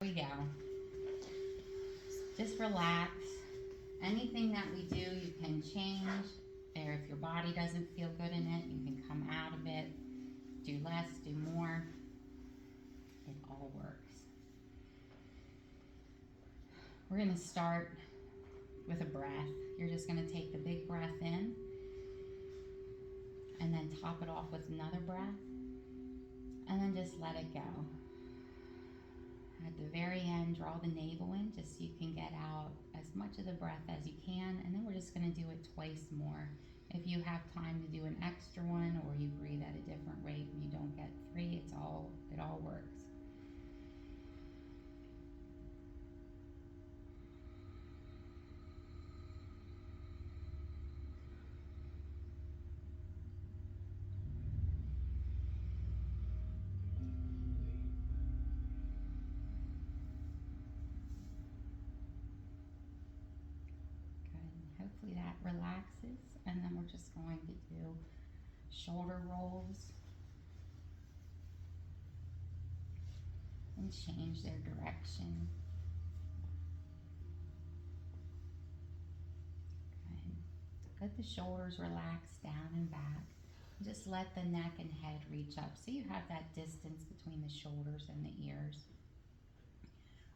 Here we go. Just relax. Anything that we do, you can change. Or if your body doesn't feel good in it, you can come out of it. Do less, do more. It all works. We're going to start with a breath. You're just going to take the big breath in and then top it off with another breath and then just let it go. At the very end, draw the navel in just so you can get out as much of the breath as you can, and then we're just going to do it twice more. If you have time to do an extra one or you breathe at a different rate and you don't get 3, it all works. Hopefully that relaxes, and then we're just going to do shoulder rolls and change their direction. Good. Let the shoulders relax down and back. Just let the neck and head reach up so you have that distance between the shoulders and the ears.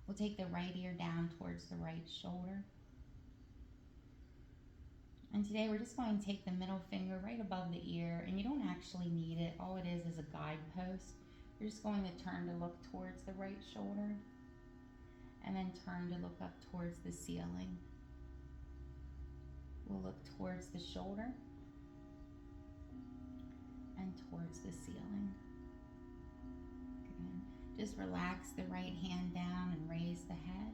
We'll take the right ear down towards the right shoulder. And today we're just going to take the middle finger right above the ear, and you don't actually need it. All it is a guidepost. You're just going to turn to look towards the right shoulder and then turn to look up towards the ceiling. We'll look towards the shoulder and towards the ceiling. Good. Just relax the right hand down and raise the head.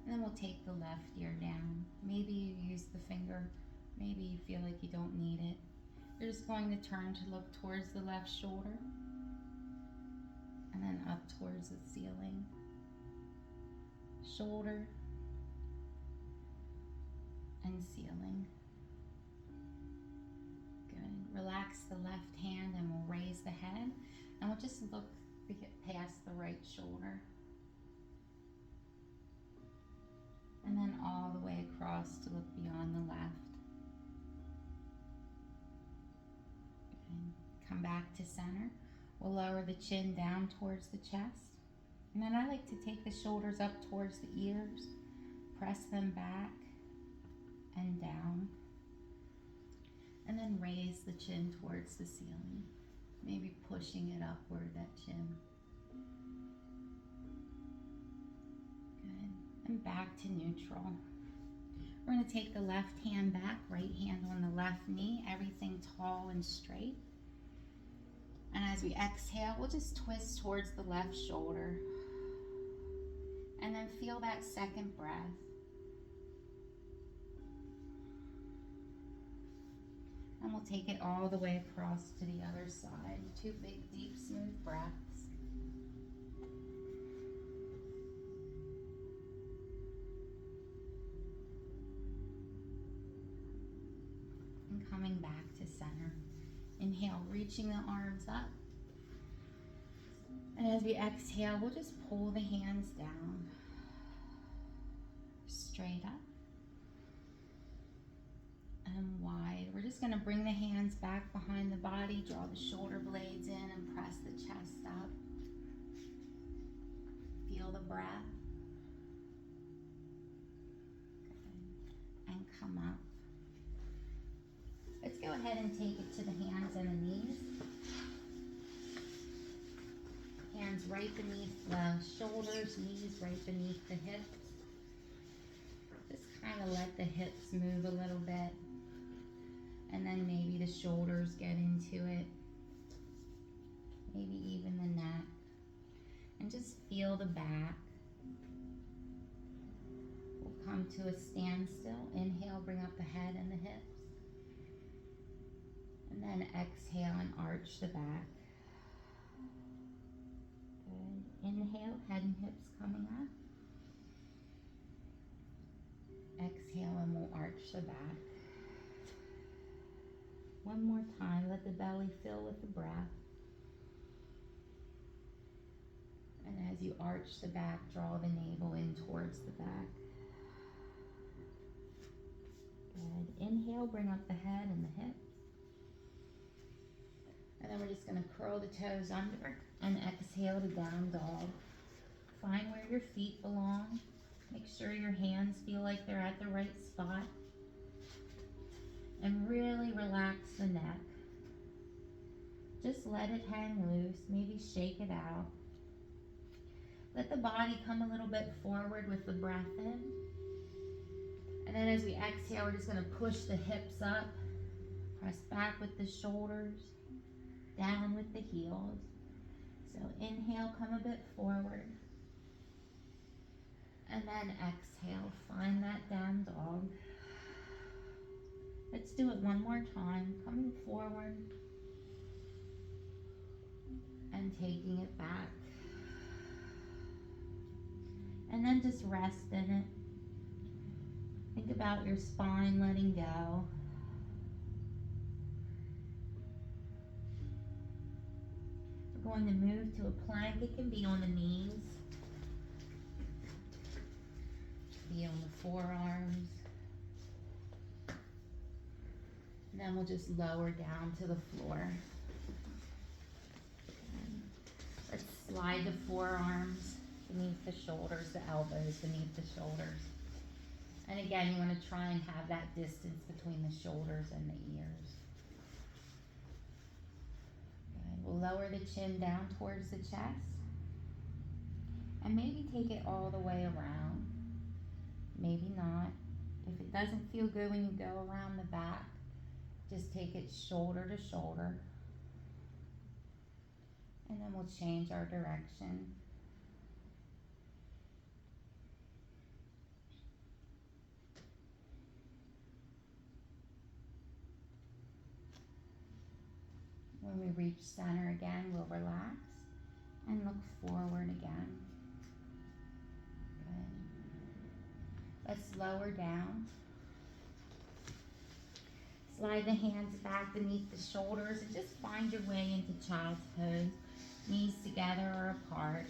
And then we'll take the left ear down. Maybe you use the finger. Maybe you feel like you don't need it. You're just going to turn to look towards the left shoulder and then up towards the ceiling. Shoulder and ceiling. Good. Relax the left hand and we'll raise the head, and we'll just look past the right shoulder and then all the way across to look beyond the left. Come back to center. We'll lower the chin down towards the chest. And then I like to take the shoulders up towards the ears, press them back and down, and then raise the chin towards the ceiling, maybe pushing it upward, that chin. Good. And back to neutral. We're going to take the left hand back, right hand on the left knee, everything tall and straight. And as we exhale, we'll just twist towards the left shoulder. And then feel that second breath. And we'll take it all the way across to the other side. 2 big, deep, smooth breaths. And coming back to center. Inhale, reaching the arms up. And as we exhale, we'll just pull the hands down. Straight up. And wide. We're just going to bring the hands back behind the body, draw the shoulder blades in and press the chest up. Feel the breath. Good. And come up. Let's go ahead and take it to the hands and the knees. Hands right beneath the shoulders, knees right beneath the hips. Just kind of let the hips move a little bit. And then maybe the shoulders get into it. Maybe even the neck. And just feel the back. We'll come to a standstill. Inhale, bring up the head and the hips. And then exhale and arch the back. Good. Inhale, head and hips coming up. Exhale and we'll arch the back. One more time, let the belly fill with the breath. And as As you arch the back, draw the navel in towards the back. Good. Inhale, bring up the head and the hips. And then we're just going to curl the toes under and exhale to down dog. Find where your feet belong. Make sure your hands feel like they're at the right spot. And really relax the neck. Just let it hang loose. Maybe shake it out. Let the body come a little bit forward with the breath in. And then as we exhale, we're just going to push the hips up. Press back with the shoulders. Down with the heels. So inhale, come a bit forward. And then exhale, find that down dog. Let's do it one more time. Coming forward and taking it back. And then just rest in it. Think about your spine letting go. We're going to move to a plank. It can be on the knees, be on the forearms. And then we'll just lower down to the floor. Let's slide the forearms beneath the shoulders, the elbows beneath the shoulders. And again, you want to try and have that distance between the shoulders and the ears. Good. We'll lower the chin down towards the chest. And maybe take it all the way around. Maybe not. If it doesn't feel good when you go around the back, just take it shoulder to shoulder. And then we'll change our direction. When we reach center again, we'll relax and look forward again. Good. Let's lower down. Slide the hands back beneath the shoulders and just find your way into child's pose. Knees together or apart.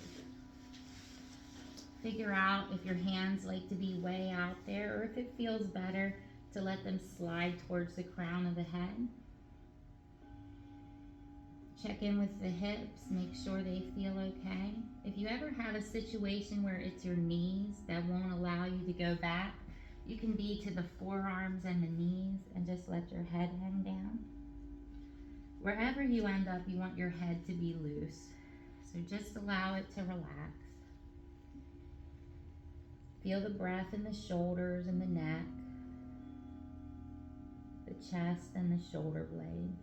Figure out if your hands like to be way out there or if it feels better to let them slide towards the crown of the head. Check in with the hips, make sure they feel okay. If you ever have a situation where it's your knees that won't allow you to go back, you can be to the forearms and the knees and just let your head hang down. Wherever you end up, you want your head to be loose. So just allow it to relax. Feel the breath in the shoulders and the neck, the chest and the shoulder blades.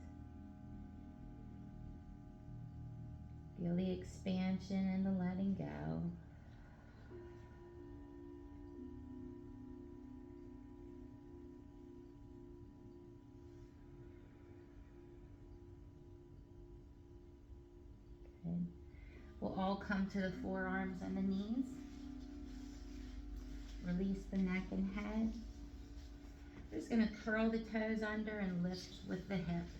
Feel the expansion and the letting go. Good. We'll all come to the forearms and the knees. Release the neck and head. We're just going to curl the toes under and lift with the hips.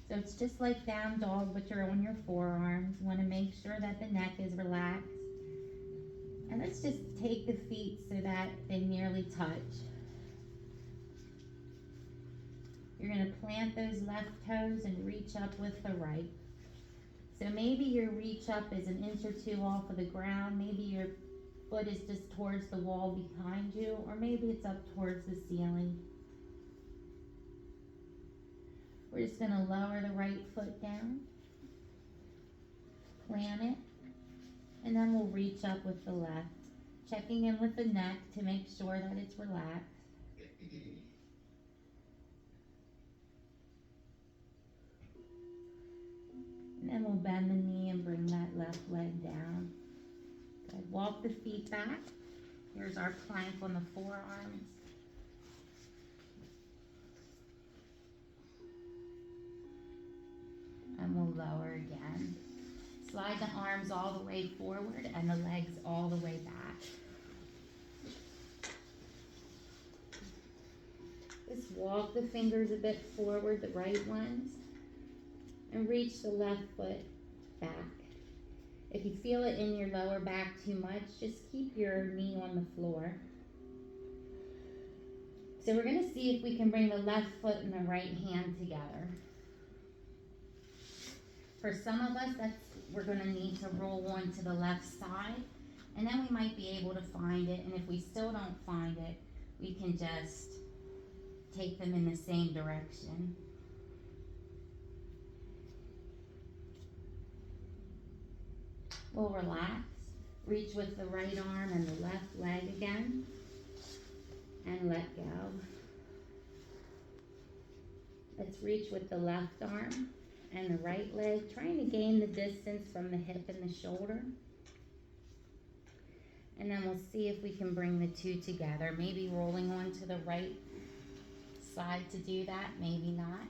So it's just like down dog, but you're on your forearms. You want to make sure that the neck is relaxed. And let's just take the feet so that they nearly touch. You're going to plant those left toes and reach up with the right. So maybe your reach up is an inch or two off of the ground. Maybe your foot is just towards the wall behind you, or maybe it's up towards the ceiling. We're just going to lower the right foot down, plant it, and then we'll reach up with the left, checking in with the neck to make sure that it's relaxed. And then we'll bend the knee and bring that left leg down. Good. Walk the feet back. Here's our plank on the forearms. And we'll lower again. Slide the arms all the way forward and the legs all the way back. Just walk the fingers a bit forward, the right ones, and reach the left foot back. If you feel it in your lower back too much, just keep your knee on the floor. So we're going to see if we can bring the left foot and the right hand together. For some of us, we're going to need to roll on to the left side, and then we might be able to find it. And if we still don't find it, we can just take them in the same direction. We'll relax, reach with the right arm and the left leg again, and let go. Let's reach with the left arm and the right leg, trying to gain the distance from the hip and the shoulder. And then we'll see if we can bring the two together, maybe rolling on to the right side to do that, maybe not.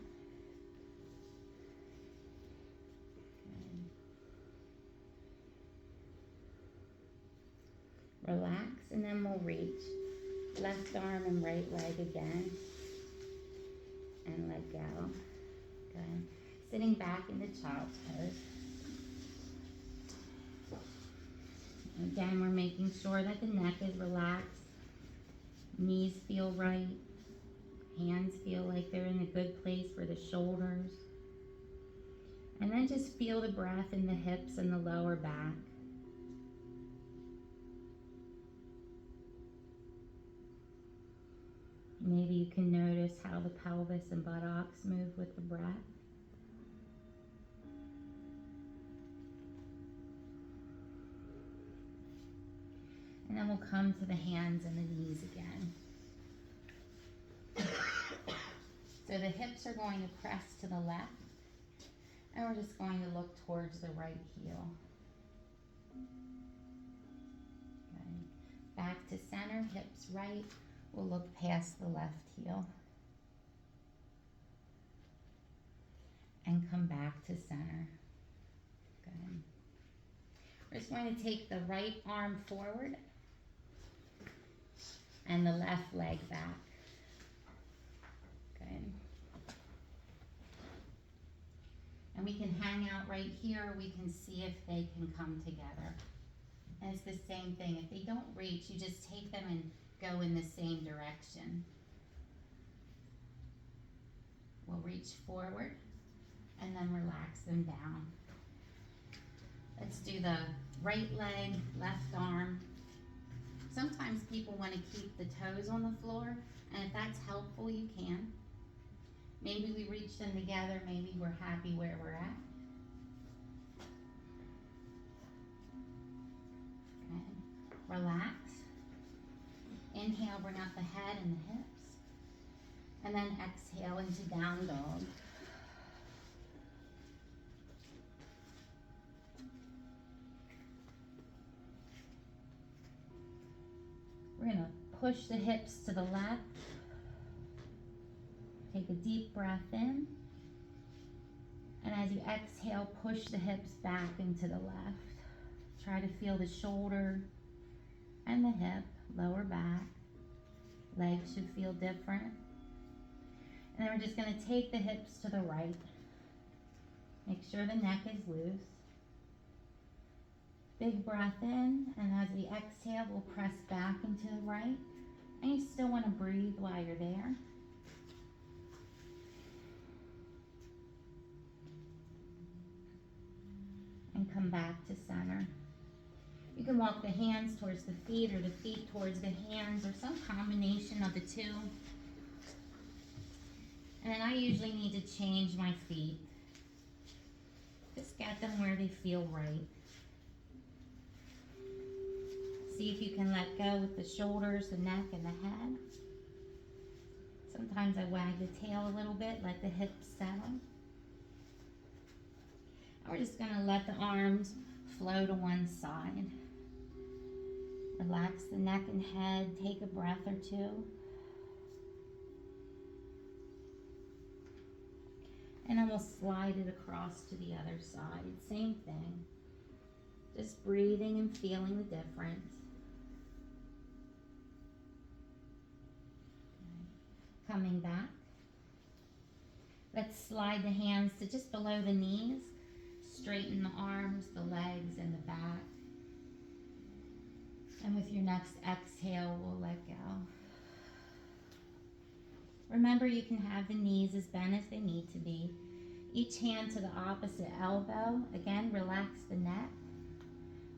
Relax, and then we'll reach. Left arm and right leg again. And let go. Good. Sitting back into child's pose. Again, we're making sure that the neck is relaxed. Knees feel right. Hands feel like they're in a good place for the shoulders. And then just feel the breath in the hips and the lower back. Maybe you can notice how the pelvis and buttocks move with the breath. And then we'll come to the hands and the knees again. So the hips are going to press to the left, and we're just going to look towards the right heel. Okay. Back to center, hips right. We'll look past the left heel. And come back to center. Good. We're just going to take the right arm forward and the left leg back. Good. And we can hang out right here. We can see if they can come together. And it's the same thing. If they don't reach, you just take them and go in the same direction. We'll reach forward and then relax them down. Let's do the right leg, left arm. Sometimes people want to keep the toes on the floor, and if that's helpful, you can. Maybe we reach them together, maybe we're happy where we're at. Okay. Relax. Inhale, bring up the head and the hips. And then exhale into down dog. We're going to push the hips to the left. Take a deep breath in. And as you exhale, push the hips back into the left. Try to feel the shoulder and the hip, lower back. Legs should feel different. And then we're just going to take the hips to the right. Make sure the neck is loose. Big breath in, and as we exhale, we'll press back into the right. And you still want to breathe while you're there. And come back to center. You can walk the hands towards the feet or the feet towards the hands or some combination of the two. And then I usually need to change my feet. Just get them where they feel right. See if you can let go with the shoulders, the neck, and the head. Sometimes I wag the tail a little bit, let the hips settle. And we're just going to let the arms flow to one side. Relax the neck and head, take a breath or two. And then we'll slide it across to the other side. Same thing. Just breathing and feeling the difference. Okay. Coming back. Let's slide the hands to just below the knees. Straighten the arms, the legs, and the back. And with your next exhale, we'll let go. Remember, you can have the knees as bent as they need to be. Each hand to the opposite elbow. Again, relax the neck.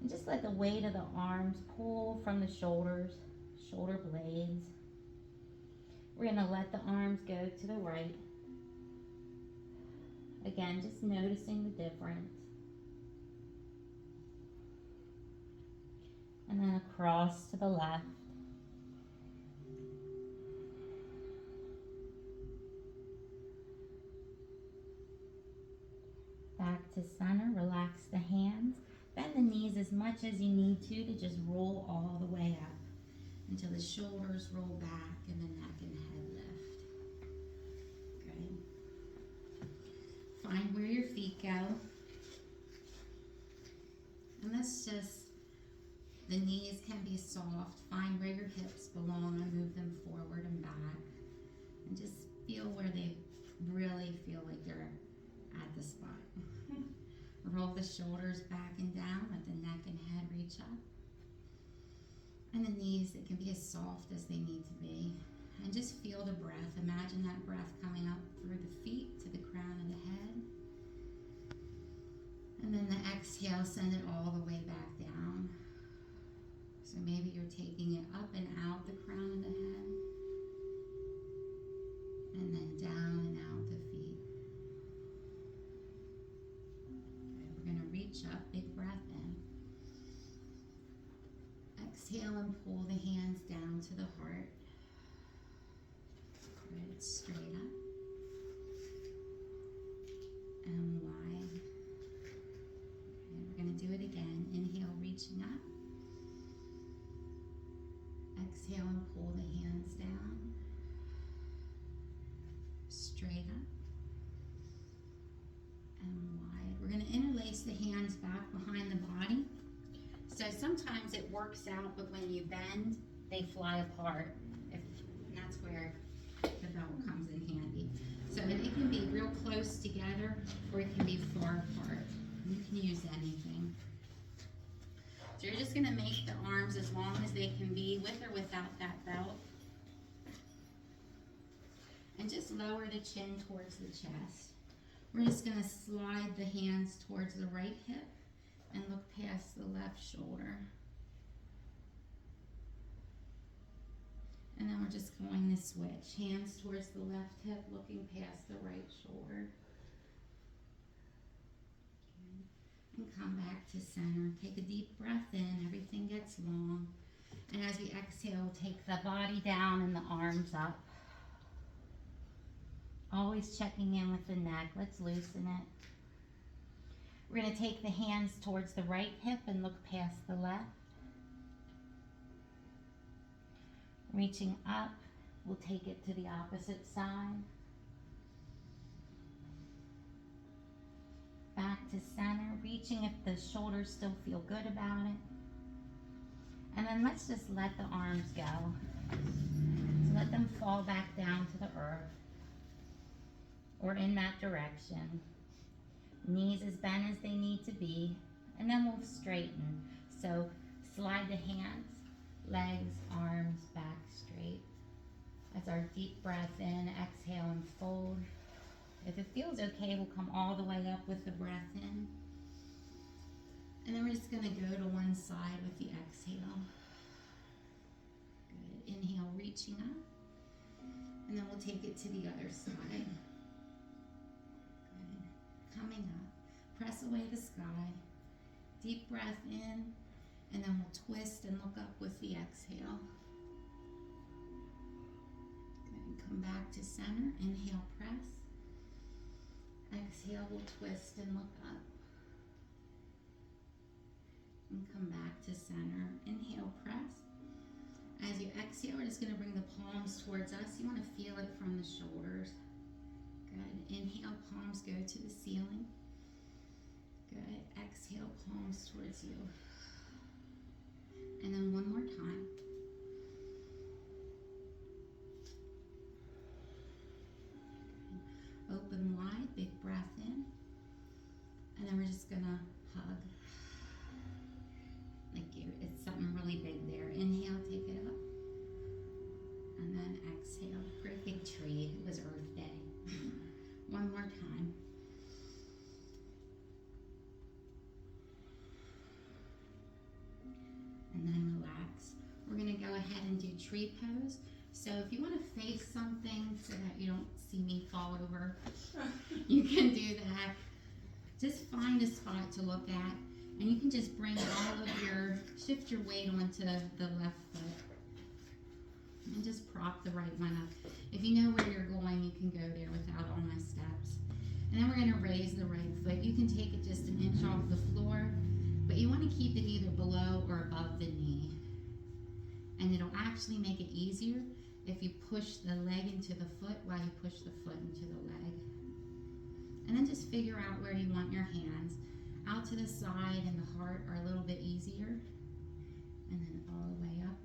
And just let the weight of the arms pull from the shoulders, shoulder blades. We're going to let the arms go to the right. Again, just noticing the difference. And then across to the left. Back to center, relax the hands. Bend the knees as much as you need to just roll all the way up until the shoulders roll back and the neck and head lift. Good. Find where your feet go. And let's just, the knees can be soft. Find where your hips belong and move them forward and back. And just feel where they really feel like you're at the spot. Roll the shoulders back and down. Let the neck and head reach up. And the knees, they can be as soft as they need to be. And just feel the breath. Imagine that breath coming up through the feet to the crown of the head. And then the exhale, send it all the way back down. So maybe you're taking it up and out the crown of the head. And then down and out the feet. Okay, we're going to reach up, big breath in. Exhale and pull the hands down to the heart. Good, straight up. And wide. Okay, we're going to do it again. Inhale, reaching up. Exhale and pull the hands down. Straight up. And wide. We're going to interlace the hands back behind the body. So sometimes it works out, but when you bend, they fly apart. And that's where the belt comes in handy. So it can be real close together, or it can be far apart. You can use anything. So you're just going to make the arms as long as they can be, with or without that belt. And just lower the chin towards the chest. We're just going to slide the hands towards the right hip and look past the left shoulder. And then we're just going to switch. Hands towards the left hip, looking past the right shoulder. And come back to center. Take a deep breath in. Everything gets long. And as we exhale, take the body down and the arms up. Always checking in with the neck. Let's loosen it. We're going to take the hands towards the right hip and look past the left. Reaching up, we'll take it to the opposite side. Back to center, reaching if the shoulders still feel good about it. And then let's just let the arms go. So let them fall back down to the earth or in that direction. Knees as bent as they need to be, and then we'll straighten. So slide the hands, legs, arms back straight. As our deep breath in, exhale and fold. If it feels okay, we'll come all the way up with the breath in. And then we're just going to go to one side with the exhale. Good. Inhale, reaching up. And then we'll take it to the other side. Coming up, press away the sky, deep breath in, and then we'll twist and look up with the exhale. Good. Come back to center, inhale, press. Exhale, we'll twist and look up. And come back to center, inhale, press. As you exhale, we're just going to bring the palms towards us. You want to feel it from the shoulders. Good. Inhale, palms go to the ceiling. Good. Exhale, palms towards you. And then one more time. Good. Open wide, big breath in. And then we're just ahead and do tree pose. So if you want to face something so that you don't see me fall over, you can do that. Just find a spot to look at, and you can just bring all of shift your weight onto the left foot. And just prop the right one up. If you know where you're going, you can go there without all my steps. And then we're gonna raise the right foot. You can take it just an inch off the floor, but you wanna keep it either below or above the knee. And it'll actually make it easier if you push the leg into the foot while you push the foot into the leg. And then just figure out where you want your hands. Out to the side and the heart are a little bit easier. And then all the way up.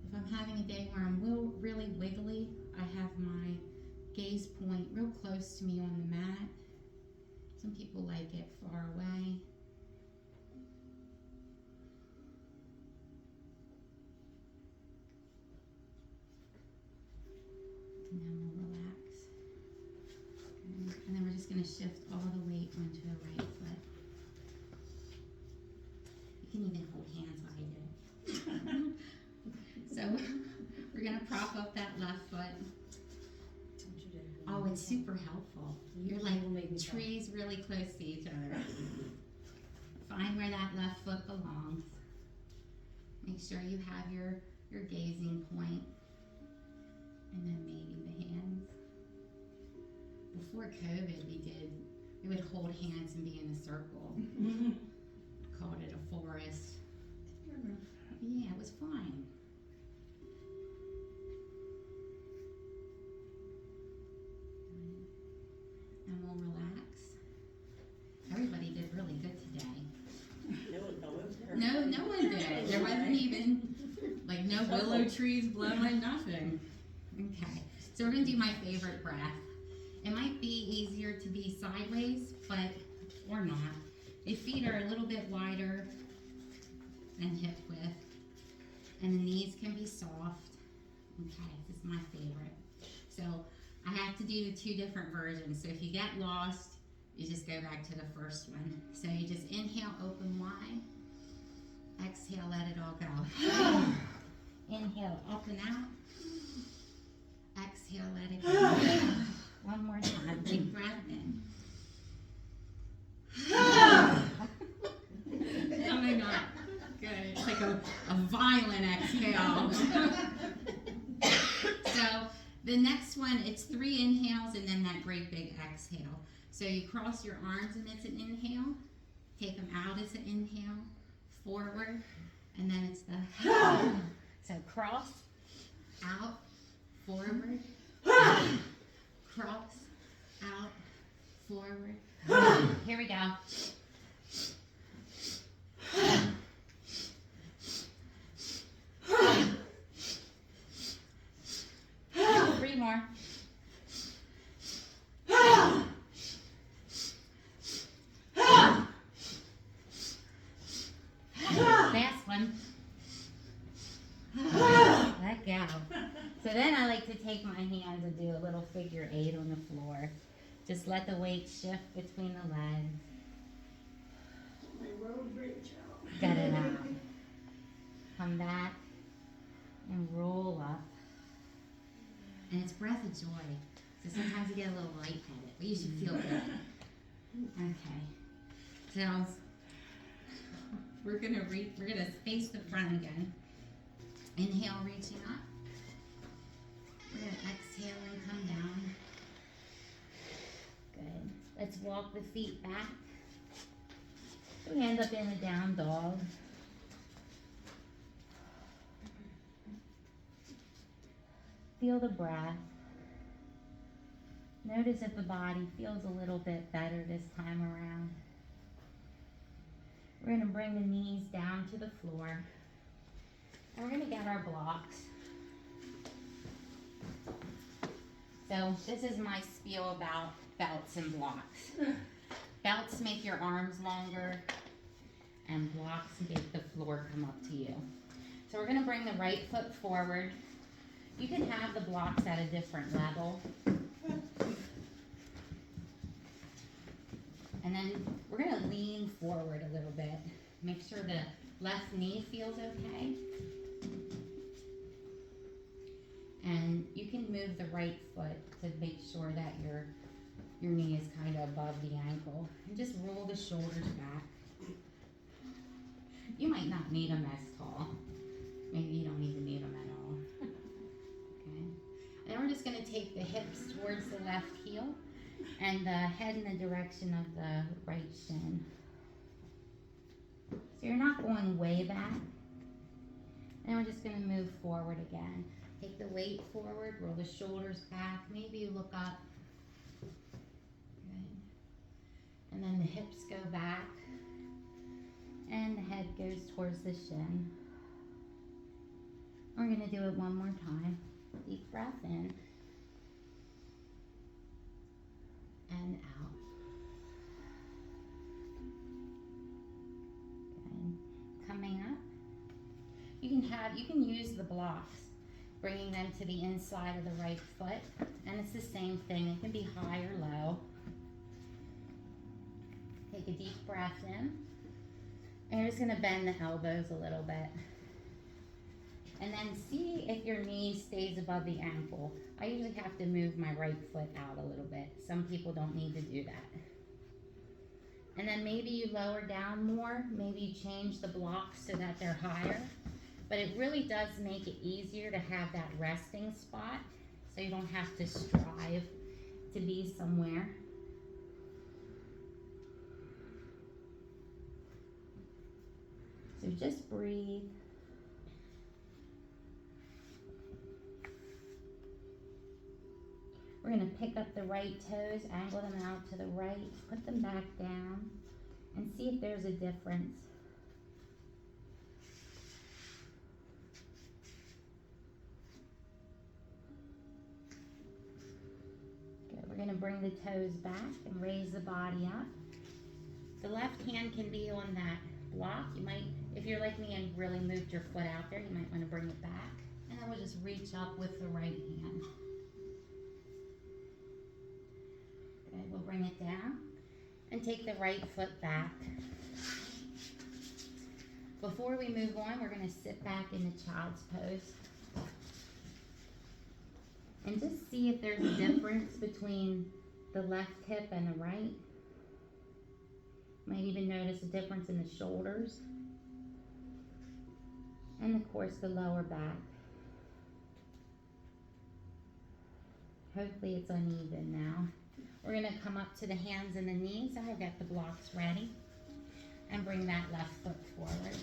If I'm having a day where I'm really wiggly, I have my gaze point real close to me on the mat. Some people like it far away. And then we'll relax. And then we're just going to shift all the weight onto the right foot. You can even hold hands while you do it. So we're going to prop up that left foot. Oh, it's super helpful. You're like trees really close to each other. Find where that left foot belongs. Make sure you have your gazing point. And then maybe the hands. Before COVID, we would hold hands and be in a circle. Called it a forest. Yeah, it was fine. And we'll relax. Everybody did really good today. No one did. There wasn't even like no willow trees blowing, nothing. Okay, so we're gonna do my favorite breath. It might be easier to be sideways, but or not. The feet are a little bit wider than hip width, and the knees can be soft. Okay, this is my favorite. So I have to do the two different versions. So if you get lost, you just go back to the first one. So you just inhale, open wide. Exhale, let it all go. Inhale, up and out. Exhale, let it go. One more time. Big breath in. Coming up. Good. It's like a violent exhale. So the next one, it's 3 inhales and then that great big exhale. So you cross your arms and it's an inhale. Take them out as an inhale. Forward. And then it's the so cross, out, forward, cross, out, forward. Here we go. 3 more. Last one. Let go. So then I like to take my hands and do a little figure 8 on the floor. Just let the weight shift between the legs. Get it out. Come back and roll up. And it's breath of joy. So sometimes you get a little lightheaded, but you should feel good. Okay. So we're gonna face the front again. Inhale, reaching up. We're gonna exhale and come down. Good. Let's walk the feet back. We end up in a down dog. Feel the breath. Notice if the body feels a little bit better this time around. We're going to bring the knees down to the floor. And we're going to get our blocks. So this is my spiel about belts and blocks. Belts make your arms longer, and blocks make the floor come up to you. So we're going to bring the right foot forward. You can have the blocks at a different level. And then we're going to lean forward a little bit. Make sure the left knee feels okay. You can move the right foot to make sure that your knee is kind of above the ankle. And just roll the shoulders back. You might not need them as tall. Maybe you don't even need them at all. Okay. And then we're just going to take the hips towards the left heel and the head in the direction of the right shin. So you're not going way back. And we're just going to move forward again. Take the weight forward, roll the shoulders back. Maybe you look up. Good. And then the hips go back. And the head goes towards the shin. We're going to do it one more time. Deep breath in. And out. Good. Coming up. You can use the blocks, bringing them to the inside of the right foot. And it's the same thing. It can be high or low. Take a deep breath in. And you're just going to bend the elbows a little bit. And then see if your knee stays above the ankle. I usually have to move my right foot out a little bit. Some people don't need to do that. And then maybe you lower down more. Maybe you change the blocks so that they're higher. But it really does make it easier to have that resting spot so you don't have to strive to be somewhere. So just breathe. We're going to pick up the right toes, angle them out to the right, put them back down, and see if there's a difference. Good. We're going to bring the toes back and raise the body up. The left hand can be on that block. You might, if you're like me and really moved your foot out there, you might want to bring it back. And then we'll just reach up with the right hand. Good, we'll bring it down and take the right foot back. Before we move on, we're going to sit back in the child's pose. And just see if there's a difference between the left hip and the right. Might even notice a difference in the shoulders. And of course the lower back. Hopefully it's uneven now. We're going to come up to the hands and the knees and we'll get the blocks ready. And bring that left foot forward.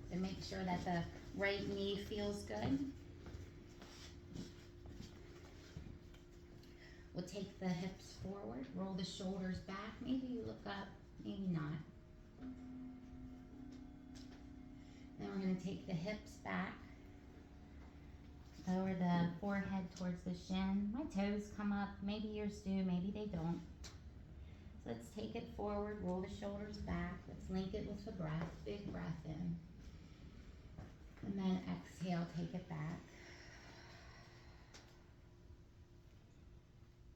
So make sure that the right knee feels good. We'll take the hips forward, roll the shoulders back. Maybe you look up, maybe not. Then we're going to take the hips back. Lower the forehead towards the shin. My toes come up. Maybe yours do, maybe they don't. So let's take it forward, roll the shoulders back. Let's link it with the breath. Big breath in. And then exhale, take it back.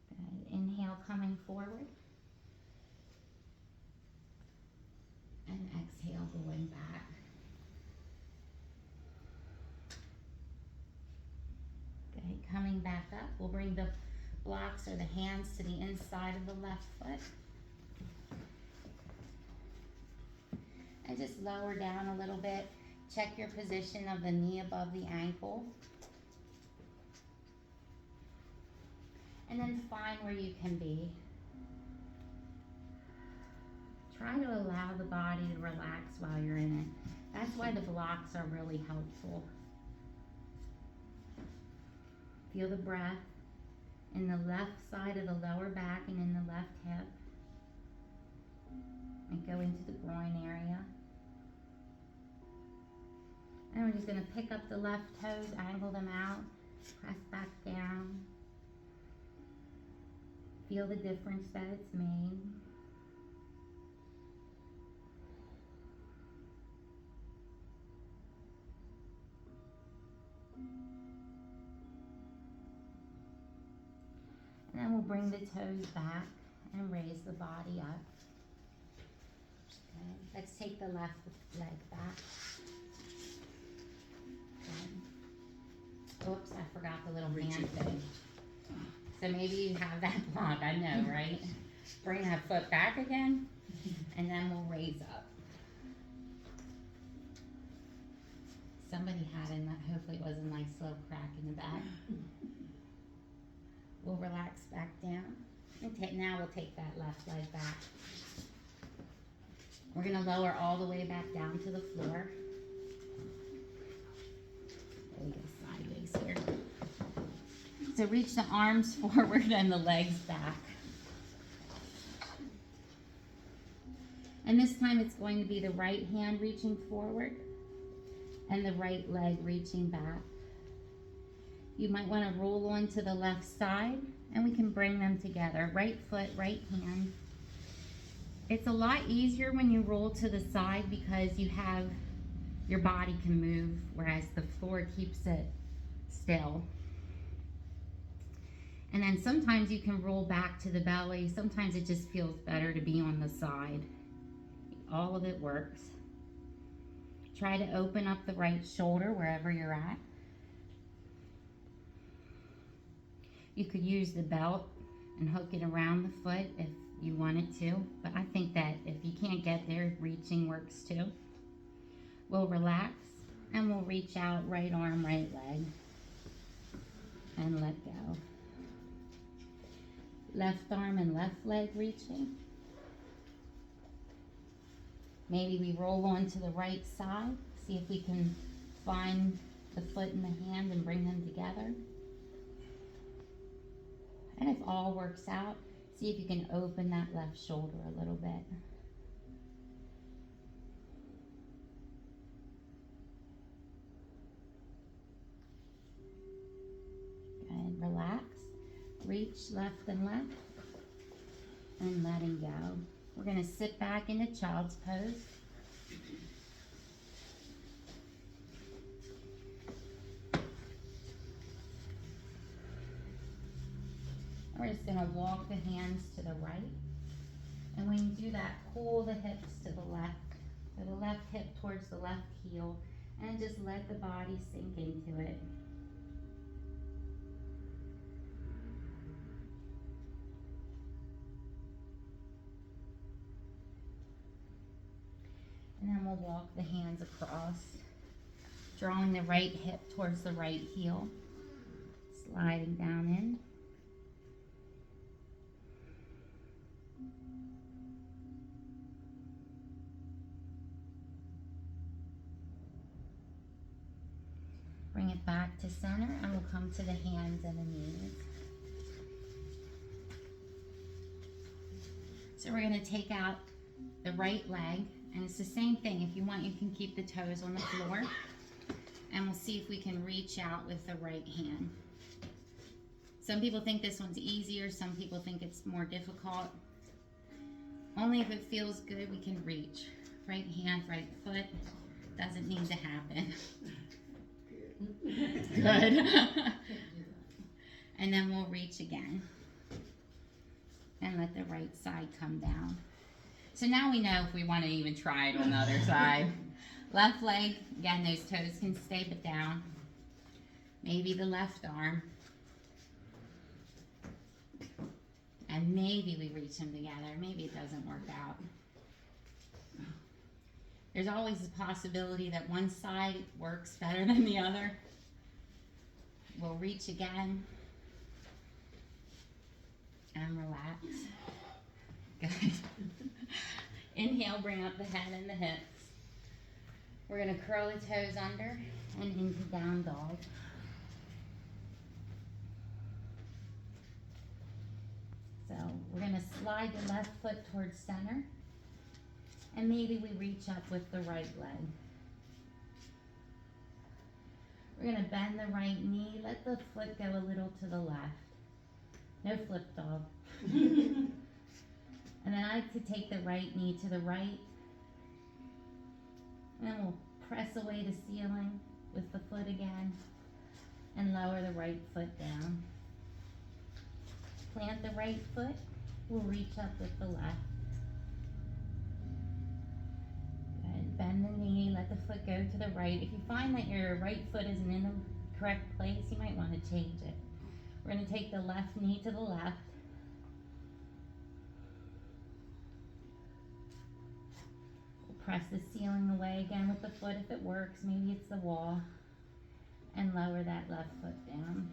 Good. Inhale, coming forward. And exhale, going back. Good. Coming back up, we'll bring the blocks or the hands to the inside of the left foot. And just lower down a little bit. Check your position of the knee above the ankle. And then find where you can be. Try to allow the body to relax while you're in it. That's why the blocks are really helpful. Feel the breath in the left side of the lower back and in the left hip. And go into the groin area. And we're just going to pick up the left toes, angle them out, press back down. Feel the difference that it's made. And then we'll bring the toes back and raise the body up. Okay. Let's take the left leg back. Okay. Oops, I forgot the little hand thing. So maybe you have that block, I know, right? Bring that foot back again, and then we'll raise up. Somebody had in that, hopefully it was a nice little crack in the back. We'll relax back down. And now we'll take that left leg back. We're gonna lower all the way back down to the floor. There we go, sideways here. So reach the arms forward and the legs back. And this time it's going to be the right hand reaching forward and the right leg reaching back. You might want to roll onto the left side and we can bring them together. Right foot, right hand. It's a lot easier when you roll to the side because your body can move, whereas the floor keeps it still. And then sometimes you can roll back to the belly. Sometimes it just feels better to be on the side. All of it works. Try to open up the right shoulder wherever you're at. You could use the belt and hook it around the foot if you wanted to, but I think that if you can't get there, reaching works too. We'll relax and we'll reach out, right arm, right leg, and let go. Left arm and left leg reaching. Maybe we roll onto the right side, see if we can find the foot and the hand and bring them together. And if all works out, see if you can open that left shoulder a little bit. Good, relax. Reach left and left. And letting go. We're going to sit back into child's pose. We're just going to walk the hands to the right. And when you do that, pull the hips to the left. So the left hip towards the left heel. And just let the body sink into it. And then we'll walk the hands across, drawing the right hip towards the right heel, sliding down in. Bring it back to center and we'll come to the hands and the knees. So we're going to take out the right leg. And it's the same thing. If you want, you can keep the toes on the floor. And we'll see if we can reach out with the right hand. Some people think this one's easier. Some people think it's more difficult. Only if it feels good, we can reach. Right hand, right foot. Doesn't need to happen. Good. And then we'll reach again. And let the right side come down. So now we know if we want to even try it on the other side. Left leg, again, those toes can stay but down. Maybe the left arm. And maybe we reach them together. Maybe it doesn't work out. There's always a possibility that one side works better than the other. We'll reach again. And relax. Good. Inhale, bring up the head and the hips. We're going to curl the toes under and into down dog. So we're going to slide the left foot towards center. And maybe we reach up with the right leg. We're going to bend the right knee. Let the foot go a little to the left. No flip dog. And then I like to take the right knee to the right. And then we'll press away the ceiling with the foot again. And lower the right foot down. Plant the right foot. We'll reach up with the left. Good. Bend the knee. Let the foot go to the right. If you find that your right foot isn't in the correct place, you might want to change it. We're going to take the left knee to the left. Press the ceiling away again with the foot if it works. Maybe it's the wall. And lower that left foot down.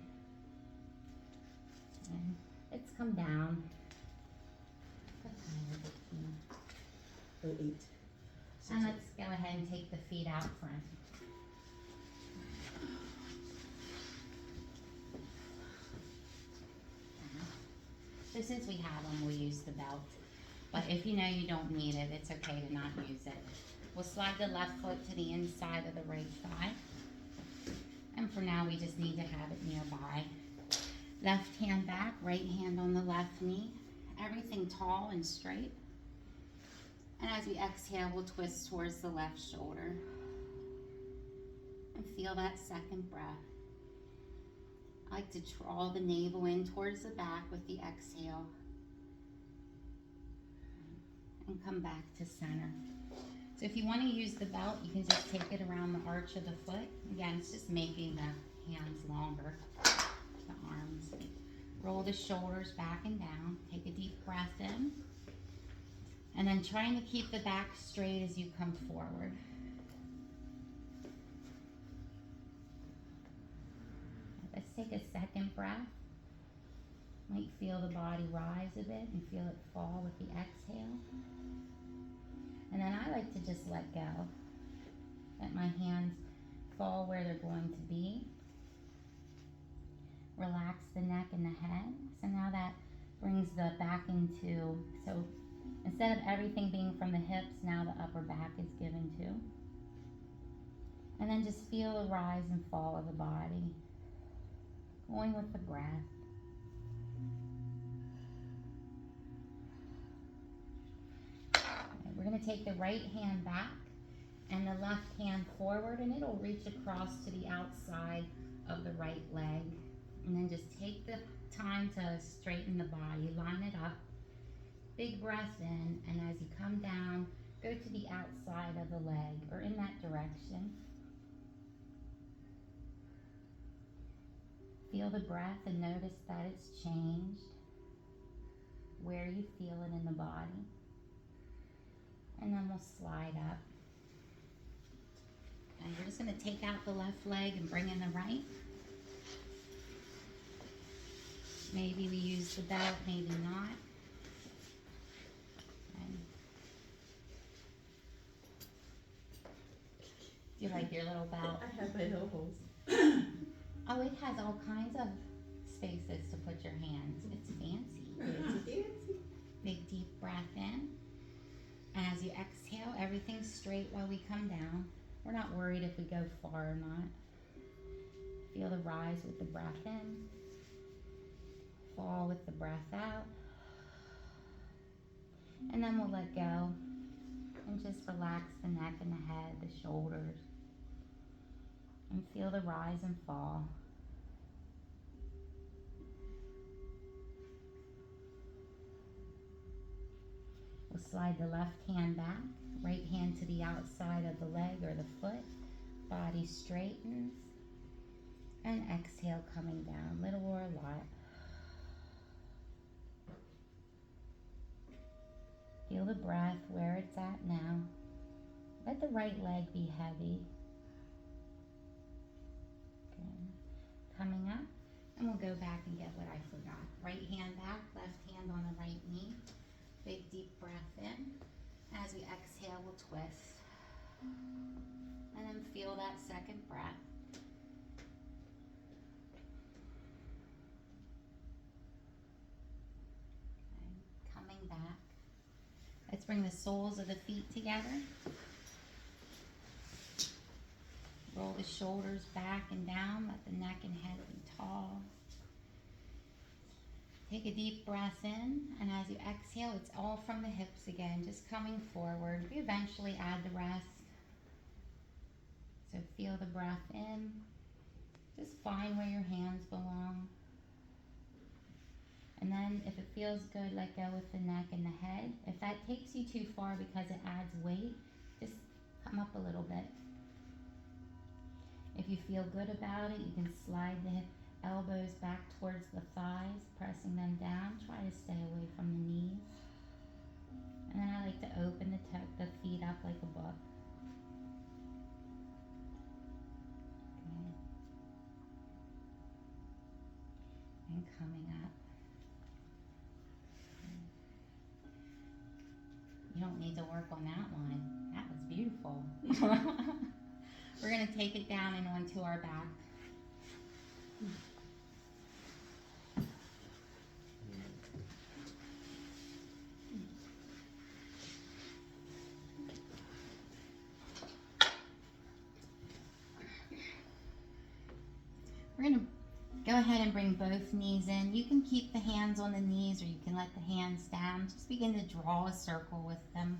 And it's come down. What time is it, Tina? 08. And let's go ahead and take the feet out front. So since we have them, we'll use the belt. But if you know you don't need it, it's okay to not use it. We'll slide the left foot to the inside of the right thigh. And for now, we just need to have it nearby. Left hand back, right hand on the left knee. Everything tall and straight. And as we exhale, we'll twist towards the left shoulder. And feel that second breath. I like to draw the navel in towards the back with the exhale. And come back to center. So if you want to use the belt, you can just take it around the arch of the foot. Again, it's just making the hands longer, the arms. Roll the shoulders back and down. Take a deep breath in. And then trying to keep the back straight as you come forward. Let's take a second breath. Might feel the body rise a bit and feel it fall with the exhale. And then I like to just let go. Let my hands fall where they're going to be. Relax the neck and the head. So now that brings the back into, so instead of everything being from the hips, now the upper back is given to. And then just feel the rise and fall of the body. Going with the breath. Okay, we're going to take the right hand back and the left hand forward, and it'll reach across to the outside of the right leg. And then just take the time to straighten the body, line it up. Big breath in, and as you come down, go to the outside of the leg or in that direction. Feel the breath and notice that it's changed, where you feel it in the body. And then we'll slide up. Okay, we're just going to take out the left leg and bring in the right. Maybe we use the belt, maybe not. Do you like your little belt? I have my elbows. Oh, it has all kinds of spaces to put your hands. It's fancy. Fancy. Big deep breath in. And as you exhale, everything's straight while we come down. We're not worried if we go far or not. Feel the rise with the breath in. Fall with the breath out. And then we'll let go. And just relax the neck and the head, the shoulders. And feel the rise and fall. We'll slide the left hand back, right hand to the outside of the leg or the foot. Body straightens. And exhale coming down, little or a lot. Feel the breath where it's at now. Let the right leg be heavy. Good. Coming up, and we'll go back and get what I forgot. Right hand back, left hand on the right knee. Big deep breath in. As we exhale, we'll twist. And then feel that second breath. Okay. Coming back. Let's bring the soles of the feet together. Roll the shoulders back and down. Let the neck and head be tall. Take a deep breath in, and as you exhale, it's all from the hips again, just coming forward. We eventually add the rest. So feel the breath in. Just find where your hands belong. And then if it feels good, let go with the neck and the head. If that takes you too far because it adds weight, just come up a little bit. If you feel good about it, you can slide the elbows back towards the thighs, pressing them down. Try to stay away from the knees. And then I like to open the feet up like a book. Okay. And coming up. You don't need to work on that one. That was beautiful. We're going to take it down and onto our back. We're going to go ahead and bring both knees in. You can keep the hands on the knees or you can let the hands down. Just begin to draw a circle with them.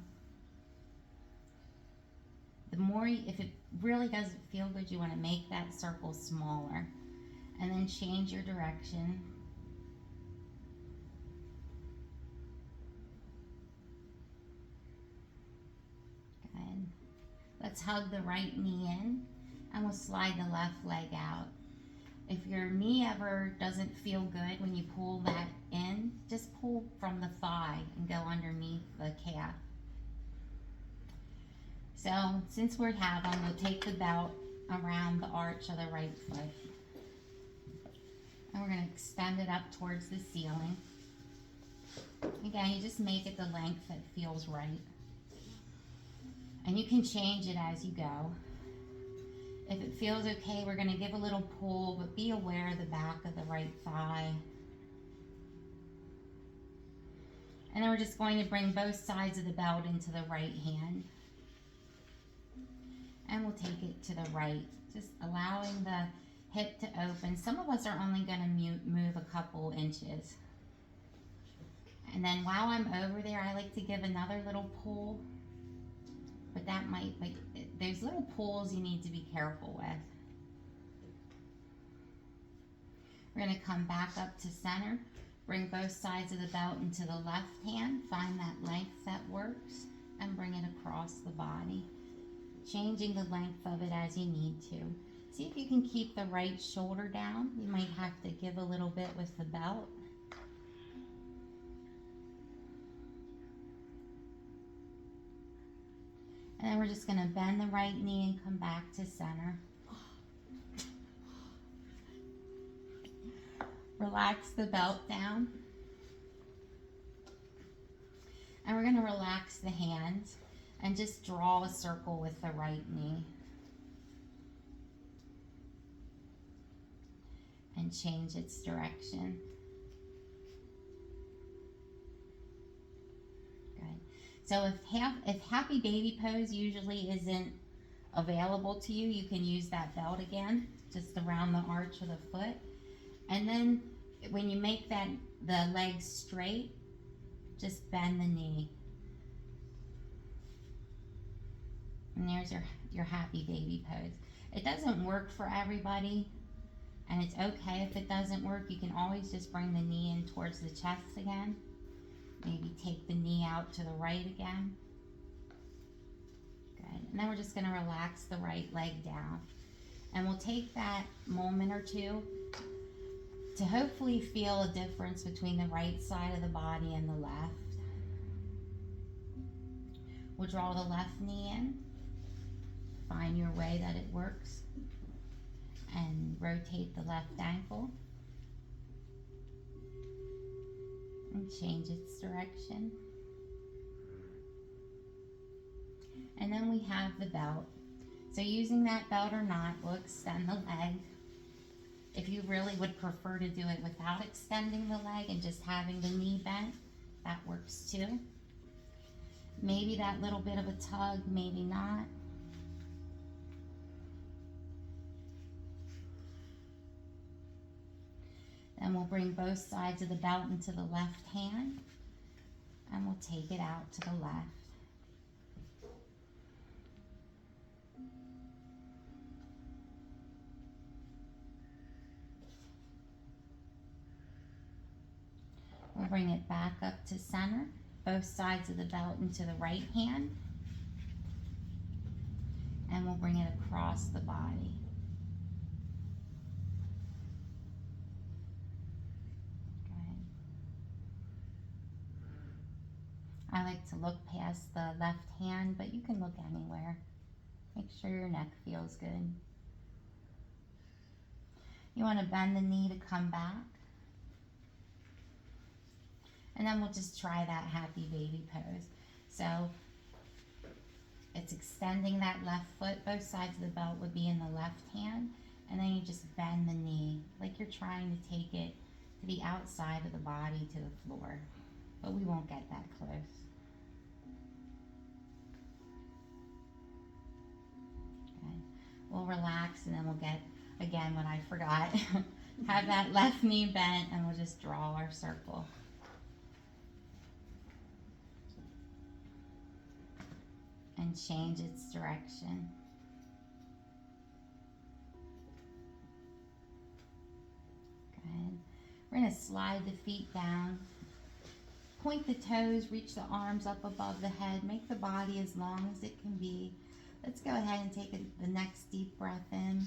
The more, if it really doesn't feel good, you want to make that circle smaller. And then change your direction. Good. Let's hug the right knee in and we'll slide the left leg out. If your knee ever doesn't feel good when you pull that in, just pull from the thigh and go underneath the calf. So since we have them, we'll take the belt around the arch of the right foot. And we're going to extend it up towards the ceiling. Again, you just make it the length that feels right. And you can change it as you go. If it feels okay, we're going to give a little pull, but be aware of the back of the right thigh. And then we're just going to bring both sides of the belt into the right hand. And we'll take it to the right, just allowing the hip to open. Some of us are only going to move a couple inches. And then while I'm over there, I like to give another little pull. But that might, like, there's little pulls you need to be careful with. We're going to come back up to center. Bring both sides of the belt into the left hand. Find that length that works. And bring it across the body. Changing the length of it as you need to. See if you can keep the right shoulder down. You might have to give a little bit with the belt. And then we're just going to bend the right knee and come back to center. Relax the belt down. And we're going to relax the hands and just draw a circle with the right knee. And change its direction. So if happy baby pose usually isn't available to you, you can use that belt again, just around the arch of the foot. And then when you make the legs straight, just bend the knee. And there's your happy baby pose. It doesn't work for everybody, and it's okay if it doesn't work. You can always just bring the knee in towards the chest again. Maybe take the knee out to the right again. Good. And then we're just going to relax the right leg down. And we'll take that moment or two to hopefully feel a difference between the right side of the body and the left. We'll draw the left knee in. Find your way that it works. And rotate the left ankle. And change its direction. And then we have the belt. So using that belt or not, we'll extend the leg. If you really would prefer to do it without extending the leg and just having the knee bent, that works too. Maybe that little bit of a tug, maybe not. Then we'll bring both sides of the belt into the left hand and we'll take it out to the left. We'll bring it back up to center, both sides of the belt into the right hand, and we'll bring it across the body. I like to look past the left hand, but you can look anywhere. Make sure your neck feels good. You want to bend the knee to come back. And then we'll just try that happy baby pose. So it's extending that left foot. Both sides of the belt would be in the left hand. And then you just bend the knee like you're trying to take it to the outside of the body to the floor. But we won't get that close. Okay. We'll relax and then we'll get, again, what I forgot. Have that left knee bent and we'll just draw our circle. And change its direction. Good. We're going to slide the feet down. Point the toes, reach the arms up above the head. Make the body as long as it can be. Let's go ahead and take the next deep breath in.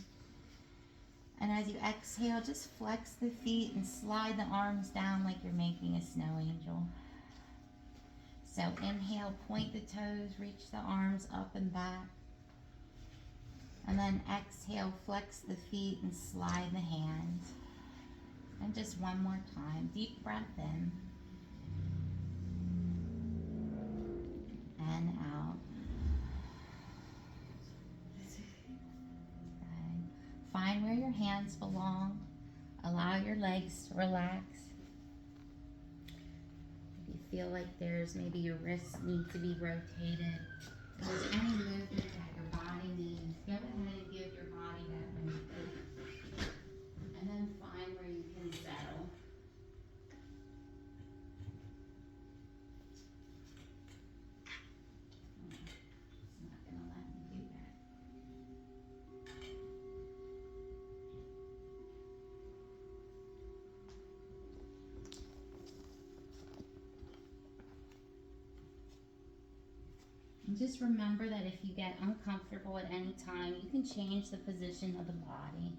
And as you exhale, just flex the feet and slide the arms down like you're making a snow angel. So inhale, point the toes, reach the arms up and back. And then exhale, flex the feet and slide the hands. And just one more time, deep breath in. And out. Good. Find where your hands belong. Allow your legs to relax. If you feel like maybe your wrists need to be rotated, if there's any movement that your body needs, go ahead and give your body that movement. And then find where you can settle. It's not going to let me do that. And just remember that if you get uncomfortable at any time, you can change the position of the body.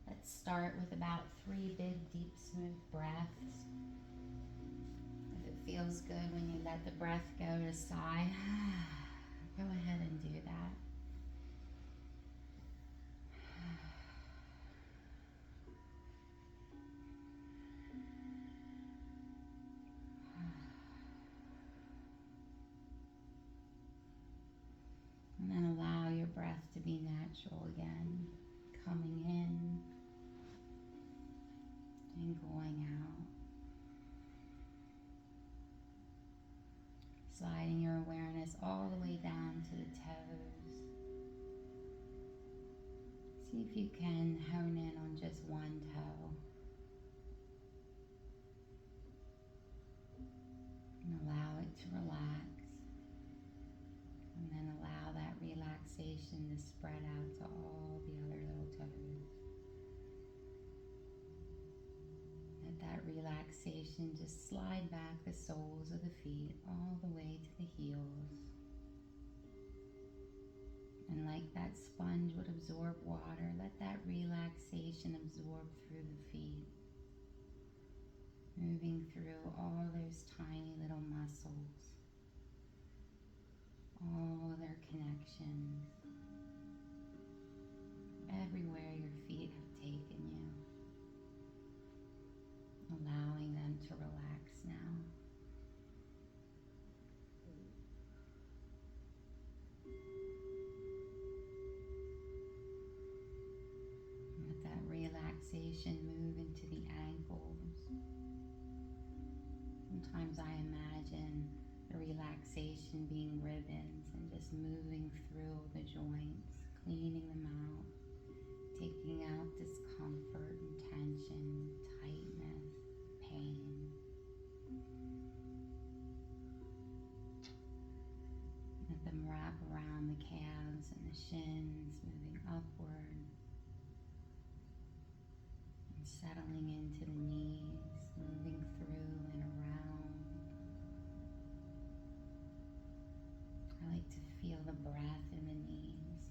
Let's start with about 3 big, deep, smooth breaths. If it feels good when you let the breath go to sigh, go ahead and do that. And then allow your breath to be natural again, coming in and going out. Sliding your awareness all the way down to the toes. See if you can hone in on just one toe. And allow it to relax. And then allow that relaxation to spread out to all the other little toes. Let that relaxation just slide back the soles of the feet all the way to the heels. And like that sponge would absorb water, let that relaxation absorb through the feet. Moving through all those tiny little muscles. All their connections, everywhere your feet have taken you, allowing them to relax now. Let that relaxation move into the ankles. Sometimes I imagine the relaxation being ribbons and just moving through the joints, cleaning them out, taking out discomfort and tension, tightness, pain. Let them wrap around the calves and the shins, moving upward and settling into the knees, moving through and around. I like to feel the breath in the knees.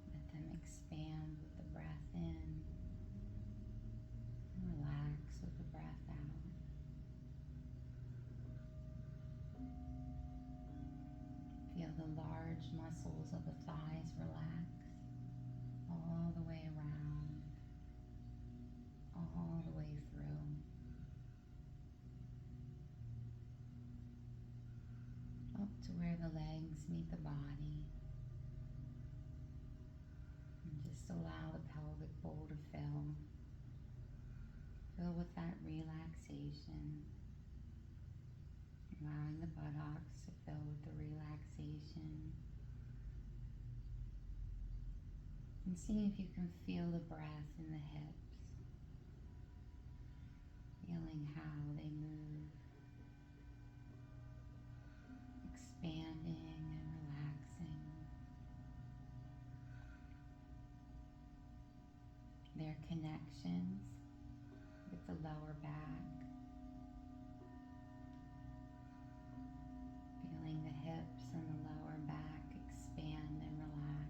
Let them expand with the breath in. And the large muscles of the thighs relax all the way around, all the way through. Up to where the legs meet the body. And just allow the pelvic bowl to fill. Fill with that relaxation. Allowing the buttocks to fill with the relaxation. And see if you can feel the breath in the hips. Feeling how they move. Expanding and relaxing. Their connections with the lower back. Feeling the hips and the lower back expand and relax.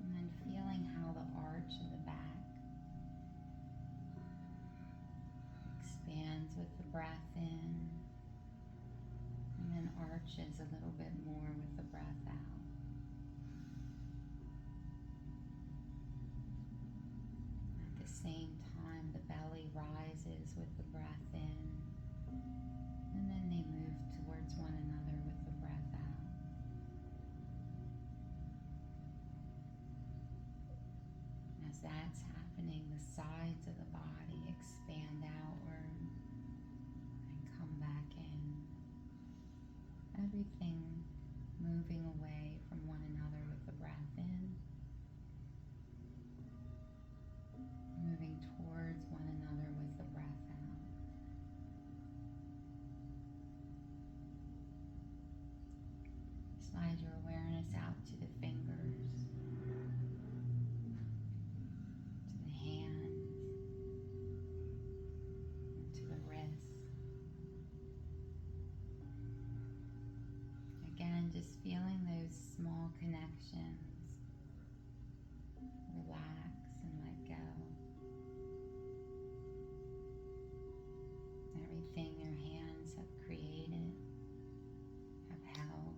And then feeling how the arch of the back expands with the breath in, and then arches a little bit more with the breath out. At the same time, the belly rises with the breath in, and then they move towards one another with the breath out. As that's happening, the sides of the body expand outward and come back in. Everything moving away from one another with the breath in, moving towards one another with the breath out. Slide your awareness out to the fingers, to the hands, and to the wrists. Again, just feeling those small connections. Relax and let go. Everything your hands have created, have held,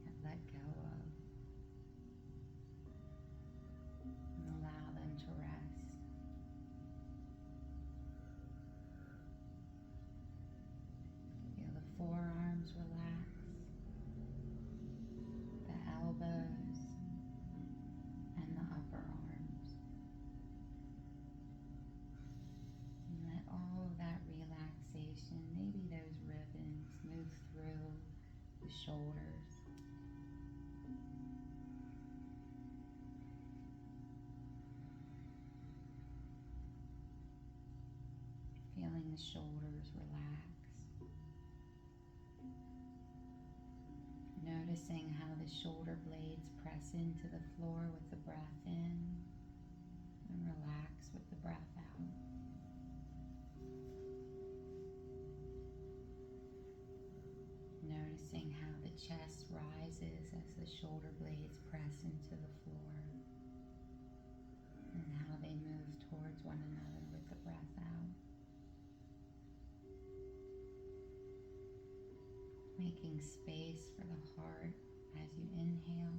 have let go of. And allow them to rest. Feel the forearms relax, the elbows, and the upper arms. And let all of that relaxation, maybe those ribbons, move through the shoulders. Feeling the shoulders relax. Noticing how the shoulder blades press into the floor with the breath in and relax with the breath out. Noticing how the chest rises as the shoulder blades press into the floor and how they move towards one another with the breath out. Making space for the heart as you inhale,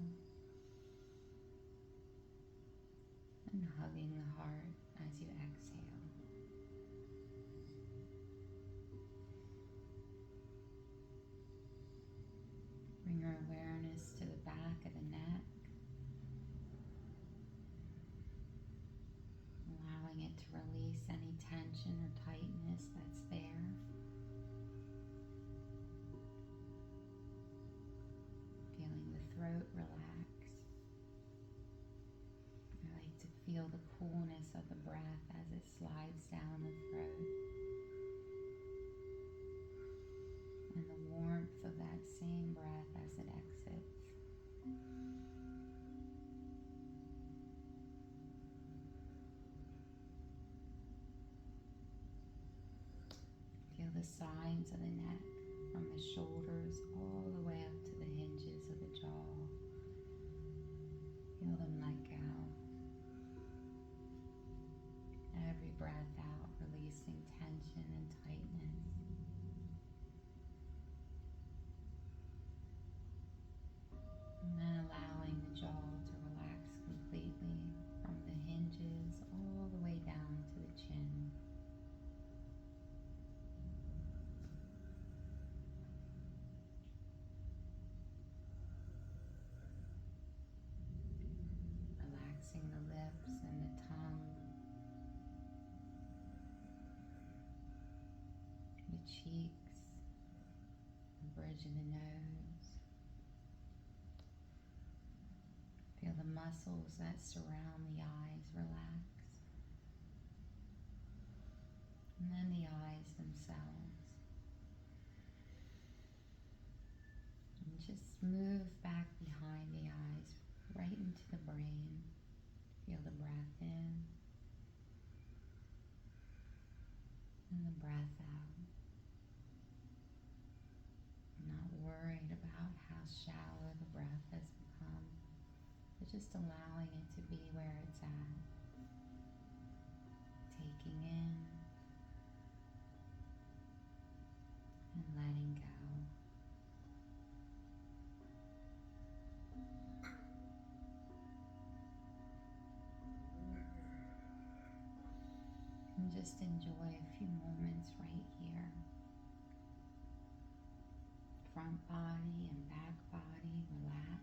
and hugging the heart as you exhale. Bring your awareness to the back of the neck, allowing it to release any tension or tightness that's there. Feeling the throat relax. I like to feel the coolness of the breath as it slides down the throat, and the warmth of that same breath as it exits. Feel the sides of the neck, from the shoulders all the way up to the hinges of the jaw. Feel them let go. releasing tension and tightness. And then allowing the jaw to relax completely from the hinges all the way down to the chin. Relaxing the lips and the tongue, the cheeks, the bridge of the nose. Feel the muscles that surround the eyes relax. And then the eyes themselves. And just move back behind the eyes, right into the brain. Feel the breath in and the breath out. Not worried about how shallow the breath has become, but just allowing it to be where it's at. Taking in and letting go. And just enjoy a few moments right here. Front body and back body relax.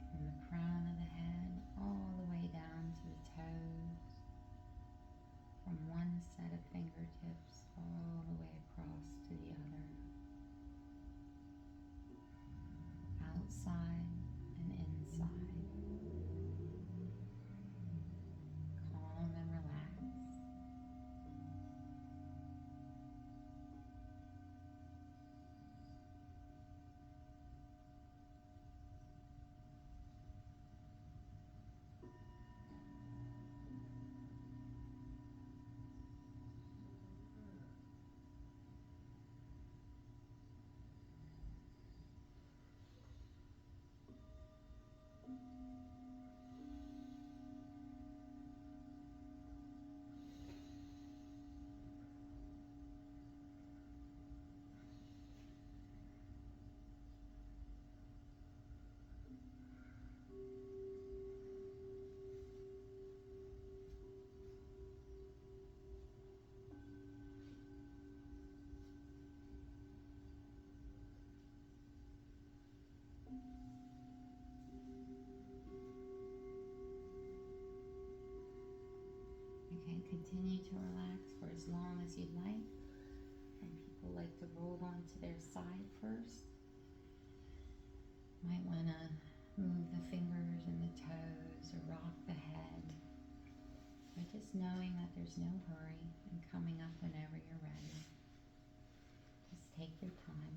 From the crown of the head all the way down to the toes. From one set of fingertips all the way across to the other. Outside and inside. Calm and relaxed. You can continue to relax for as long as you'd like. Some people like to roll onto their side first. Might want to move the fingers and the toes or rock the head. But just knowing that there's no hurry and coming up whenever you're ready. Just take your time.